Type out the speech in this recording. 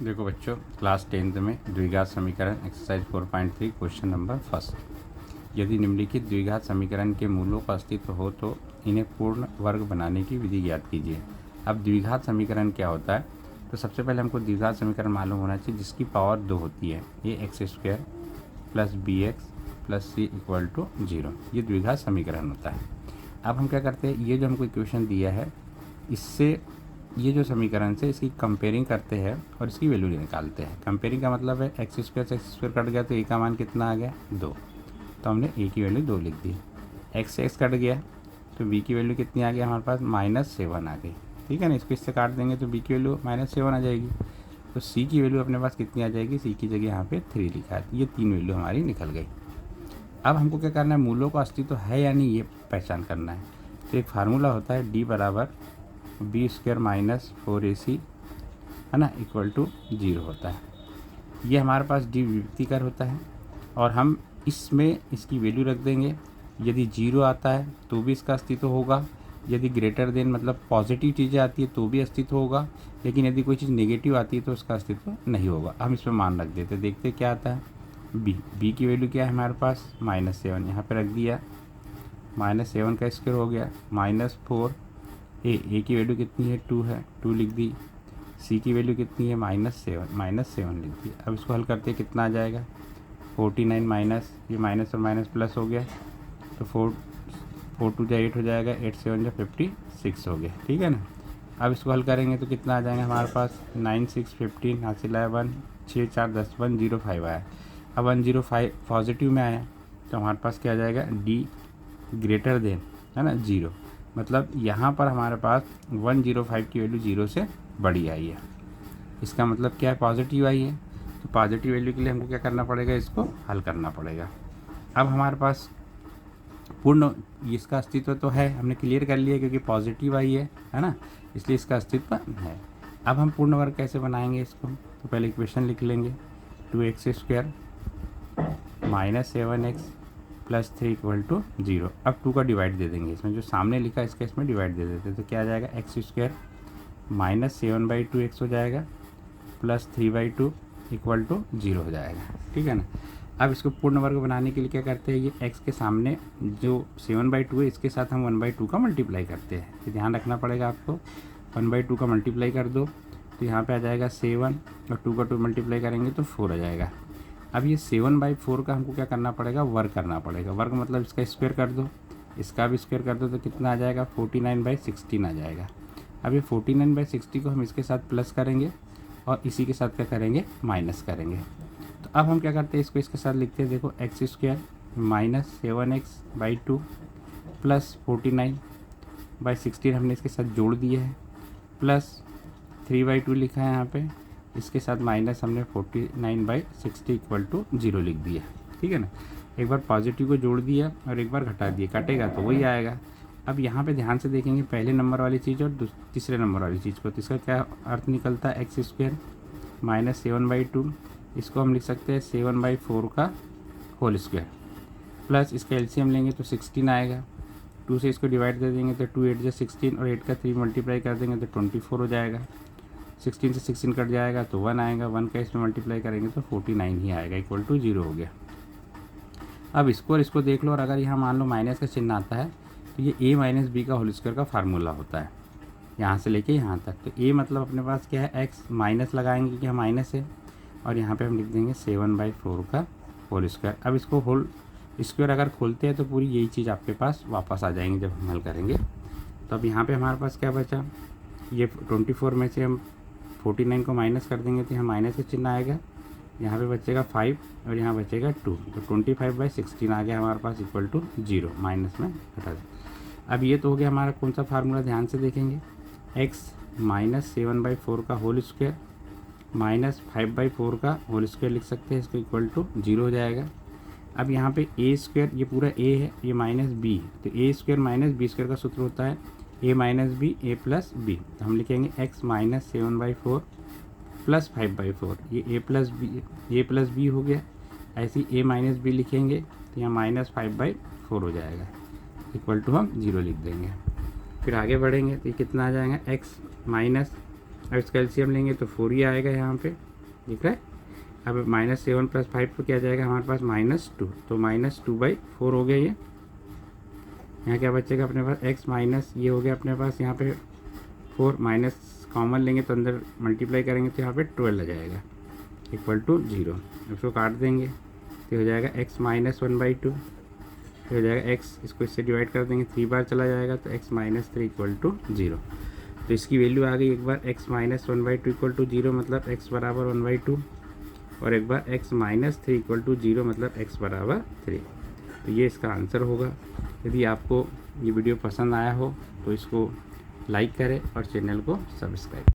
देखो बच्चों, class 10th में द्विघात समीकरण एक्सरसाइज 4.3 क्वेश्चन नंबर फर्स्ट। यदि निम्नलिखित द्विघात समीकरण के मूलों का अस्तित्व हो तो इन्हें पूर्ण वर्ग बनाने की विधि ज्ञात कीजिए। अब द्विघात समीकरण क्या होता है, तो सबसे पहले हमको द्विघात समीकरण मालूम होना चाहिए जिसकी पावर 2 होती है। ये x² plus bx plus c equal to 0, ये द्विघात समीकरण होता है। अब हम क्या करते हैं, ये जो हमको इक्वेशन दिया है इससे ये जो समीकरण से इसकी कंपेयरिंग करते हैं और इसकी वैल्यू निकालते हैं। कंपेयरिंग का मतलब है x² से x² कट गया तो a का मान कितना आ गया 2, तो हमने a की वैल्यू 2 लिख दी। x से x कट गया तो b की वैल्यू कितनी आ गई हमारे पास -7 आ गई। ठीक है ना, इसको इससे काट देंगे तो b की वैल्यू -7 आ जाएगी। तो c की वैल्यू अपने पास कितनी आ जाएगी, c की जगह यहाँ पे 3 लिखा है। ये 3 वैल्यू हमारी निकल गई। अब हमको क्या करना है, मूलों का अस्तित्व है या नहीं ये पहचान करना है। तो एक फार्मूला होता है d बराबर b² माइनस 4ac है ना इक्वल टू 0 होता है। ये हमारे पास d विभक्तिकर होता है और हम इसमें इसकी वैल्यू रख देंगे। यदि 0 आता है तो भी इसका अस्तित्व होगा, यदि ग्रेटर देन मतलब पॉजिटिव चीज़ें आती है तो भी अस्तित्व होगा, लेकिन यदि कोई चीज़ नेगेटिव आती है तो उसका अस्तित्व नहीं होगा। हम इसमें मान रख देते, देखते क्या आता है। b की वैल्यू क्या है हमारे पास -7, यहाँ पे रख दिया। -7 का स्क्वायर हो गया -4। ए की वैल्यू कितनी है 2 है, 2 लिख दी। सी की वैल्यू कितनी है -7 लिख दी। अब इसको हल करते कितना आ जाएगा 49 माइनस ये माइनस और माइनस प्लस हो गया तो 4 2 8 हो जाएगा, 8 7 56 हो गया। ठीक है ना। अब इसको हल करेंगे तो कितना आ जाएगा हमारे पास 9 6 15 हासिल आया 1 6 4 10 105 आया। अब 105 पॉजिटिव में आया तो हमारे पास क्या आ जाएगा डी ग्रेटर देन है ना 0, मतलब यहाँ पर हमारे पास 105 की वैल्यू 0 से बड़ी आई है। इसका मतलब क्या है, पॉजिटिव आई है। तो पॉजिटिव वैल्यू के लिए हमको क्या करना पड़ेगा, इसको हल करना पड़ेगा। अब हमारे पास पूर्ण इसका अस्तित्व तो है, हमने क्लियर कर लिया क्योंकि पॉजिटिव आई है ना, इसलिए इसका अस्तित्व है। अब हम पूर्ण वर्ग कैसे बनाएंगे इसको, तो पहले इक्वेशन लिख लेंगे 2x² minus 7x plus 3 equal to 0। अब 2 का डिवाइड दे देंगे, इसमें जो सामने लिखा है इसका इसमें डिवाइड दे देते, तो क्या आ जाएगा x² -7/2 x हो जाएगा प्लस 3/2 इक्वल टू 0 हो जाएगा। ठीक है ना। अब इसको पूर्ण वर्ग बनाने के लिए क्या करते हैं, ये x के सामने जो 7/2 है इसके साथ हम 1/2 का मल्टीप्लाई करते हैं। तो ध्यान रखना पड़ेगा आपको, 1/2 का मल्टीप्लाई कर दो तो यहाँ पे आ जाएगा 7 और 2 का 2 मल्टीप्लाई करेंगे तो 4 आ जाएगा। अब ये 7/4 का हमको क्या करना पड़ेगा, वर्ग करना पड़ेगा। वर्ग मतलब इसका स्क्वायर कर दो, इसका भी स्क्वायर कर दो तो कितना आ जाएगा 49/16 आ जाएगा। अब ये 49/60 को हम इसके साथ प्लस करेंगे और इसी के साथ क्या करेंगे माइनस करेंगे। तो अब हम क्या करते हैं, इसको इसके साथ लिखते हैं। देखो x² -7x/2 प्लस 49/16 हमने इसके साथ जोड़ दिए हैं, प्लस 3/2 लिखा है यहाँ पे, इसके साथ माइनस हमने 49/60 इक्वल टू 0 लिख दिया। ठीक है ना। एक बार पॉजिटिव को जोड़ दिया और एक बार घटा दिया, कटेगा तो वही आएगा। अब यहाँ पे ध्यान से देखेंगे पहले नंबर वाली चीज़ और तीसरे नंबर वाली चीज़ को, तो इसका क्या अर्थ निकलता है, x² -7/2 इसको हम लिख सकते हैं 7/4 का होल स्क्वायर, प्लस इसका एलसीएम लेंगे तो 16 आएगा। 2 से इसको डिवाइड दे देंगे तो 2 8 16 और 8 का 3 मल्टीप्लाई कर देंगे तो 24 हो जाएगा। 16 से 16 कट जाएगा तो 1 आएगा, 1 का इसमें मल्टीप्लाई करेंगे तो 49 ही आएगा इक्वल टू 0 हो गया। अब इसको और इसको देख लो, और अगर यहाँ मान लो माइनस का चिन्ह आता है तो ये a माइनस बी का होल स्क्वायर का फार्मूला होता है, यहाँ से लेके यहाँ तक। तो a मतलब अपने पास क्या है, x माइनस लगाएंगे क्योंकि यहाँ माइनस है, और यहाँ पे हम लिख देंगे 7/4 का होल स्क्वायर। अब इसको होल स्क्वायर अगर खोलते हैं तो पूरी यही चीज़ आपके पास वापस आ जाएंगे जब हम हल करेंगे। तो अब यहाँ पे हमारे पास क्या बचा, ये 24 में से हम 49 को माइनस कर देंगे तो यहाँ माइनस का चिन्ह आएगा, यहाँ पे बचेगा 5 और यहाँ बचेगा 2, तो 25/16 आ गया हमारे पास इक्वल टू 0, माइनस में हटा दें। अब ये तो हो गया हमारा कौन सा फार्मूला, ध्यान से देखेंगे, x -7/4 का होल स्क्वायर -5/4 का होल स्क्वायर लिख सकते हैं, इसको इक्वल टू 0 हो जाएगा। अब यहाँ पे a² ये पूरा a है, ये -b, तो a² - b² का सूत्र होता है a - b a + b। तो हम लिखेंगे x -7/4 प्लस 5/4, ये a + b हो गया। ऐसे ही a - b लिखेंगे तो यहाँ -5/4 हो जाएगा इक्वल टू हम 0 लिख देंगे। फिर आगे बढ़ेंगे तो ये कितना आ जाएगा x माइनस, अब इसका एलसीएम लेंगे तो 4 ही आएगा यहाँ पे, दिख रहा है। अब -7 + 5 तो क्या जाएगा हमारे पास -2, तो -2/4 हो गया ये। यहाँ क्या बचेगा अपने पास x माइनस ये हो गया अपने पास यहाँ पे 4, माइनस कॉमन लेंगे तो अंदर मल्टीप्लाई करेंगे तो यहाँ पे 12 आ जाएगा =0। इसको काट देंगे तो हो जाएगा x - 1/2, फिर हो जाएगा x, इसको इससे डिवाइड कर देंगे 3 बार चला जाएगा तो x - 3 = 0। तो इसकी वैल्यू आ गई एक बार x - 1/2 = 0 मतलब x = 1/2, और एक बार x - 3 = 0 मतलब x = 3। तो ये इसका आंसर होगा। यदि आपको ये वीडियो पसंद आया हो तो इसको लाइक करें और चैनल को सब्सक्राइब